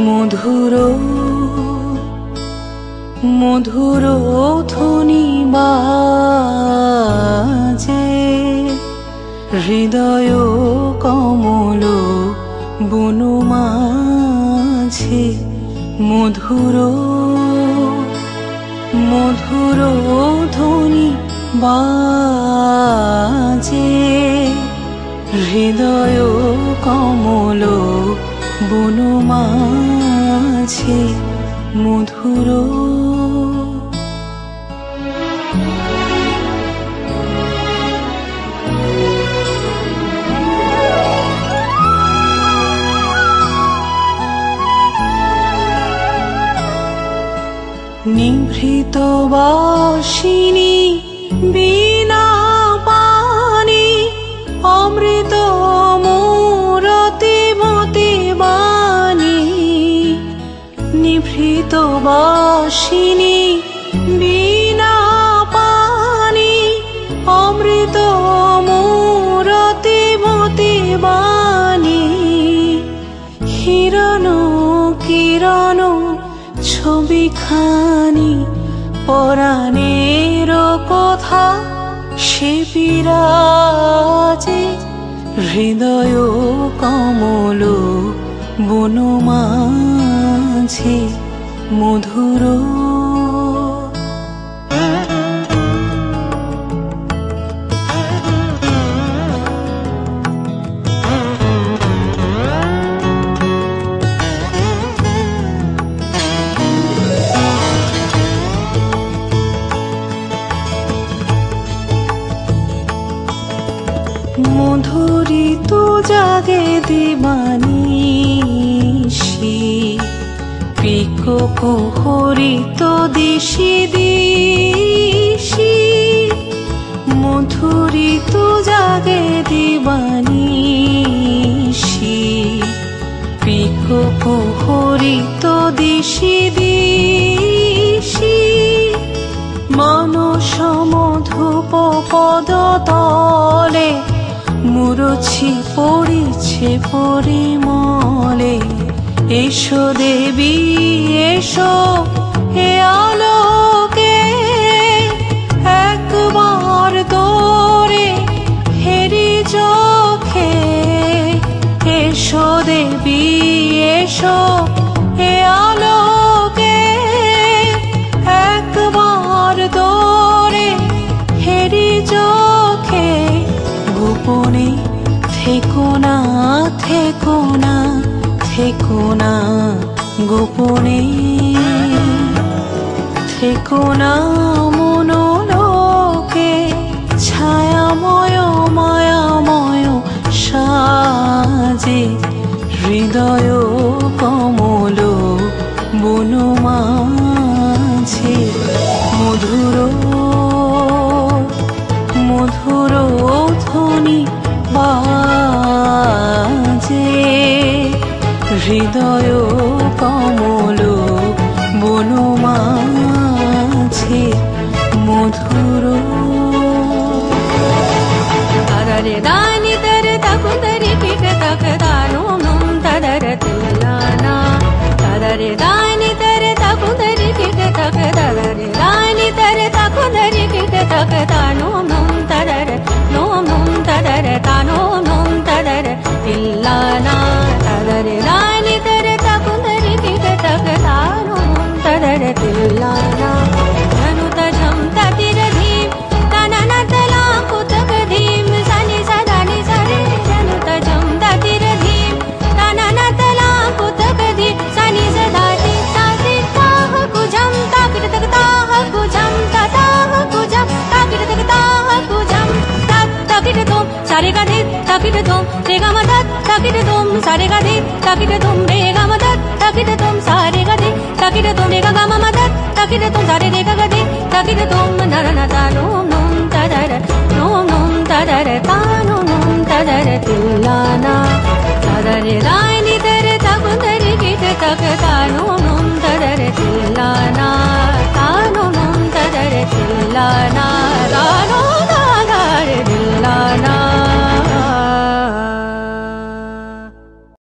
মধুর মধুর ধ্বনি বাজে হৃদয় কমল বনু মাঝে মধুর মধুর ধ্বনি বাজে হৃদয় কমল বনু মাঝে মধুর নিভৃত বাসিনী বিনা পানি অমৃত মূরতি মতি বাণী নিভৃত বাসিনী বিনা পানি অমৃত মূরতি মতি বাণী হিরণ কিরণ ছবিখানি পরাণের কথা সে বিরাজে হৃদয় কমল বনু মাঝে মধুর মধুরিত জাগে দিবানিশি পিকো কুহরিত দিশি দিশি মধুরিত জাগে দিবানিশি পিকো কুহরিত দিশি দিশি মানস মধুপ পদ তলে মুরছি পড়িছে পরিমলে এসো দেবী এসো হে আলোকে একবার তোরে হেরি চোখে এসো দেবী এসো হে আলোকে একবার তোরে হেরি চোখে গোপনে থেকো না থেকো না থেকো না গোপনে থেকো না মনোলোকে ছায়াময় মায়াময় সাজে হৃদয় কমল বনু মাঝে মধুর মধুর ধ্বনি বাজে হৃদয় কমল বনু মাঝে মধুর তদরে দানি তর তকুদরি কিট তক দানো নম তদর তিল্লানা তদরে দানি তর তকুদরি কিট তক তদরে দানি তর তকুদরি কিট তক দানো নম তদর নম তদর দানো নম তদর তিল্লানা তদরে দানি তর তকুদরি কিট তক দানো নম তদর তিল্লানা জনুত ঝম ততির ধীম তানানা তলা কুতক ধীম সানি সদানি সরে জনুত ঝম ততির ধীম তানানা তলা কুতক ধীম সানি সদানি তাতি তাহ কুজম তাকিট তক তাহ কুজম তাহ কুজম তাকিট তক তাহ কুজম তাকিট তোম সারে গাধি তাকিট তোম রে গা মা তাকিট তোম সারে গাধি তাকিট তোম রে গা মা তাকিট তোম সারে গাধি তাকিট তোম রে গা মা মা তাকিট তোম সারে রে গা গাধি তাকিট তোম নরনা তা নো নম তদর নো নম তদর তা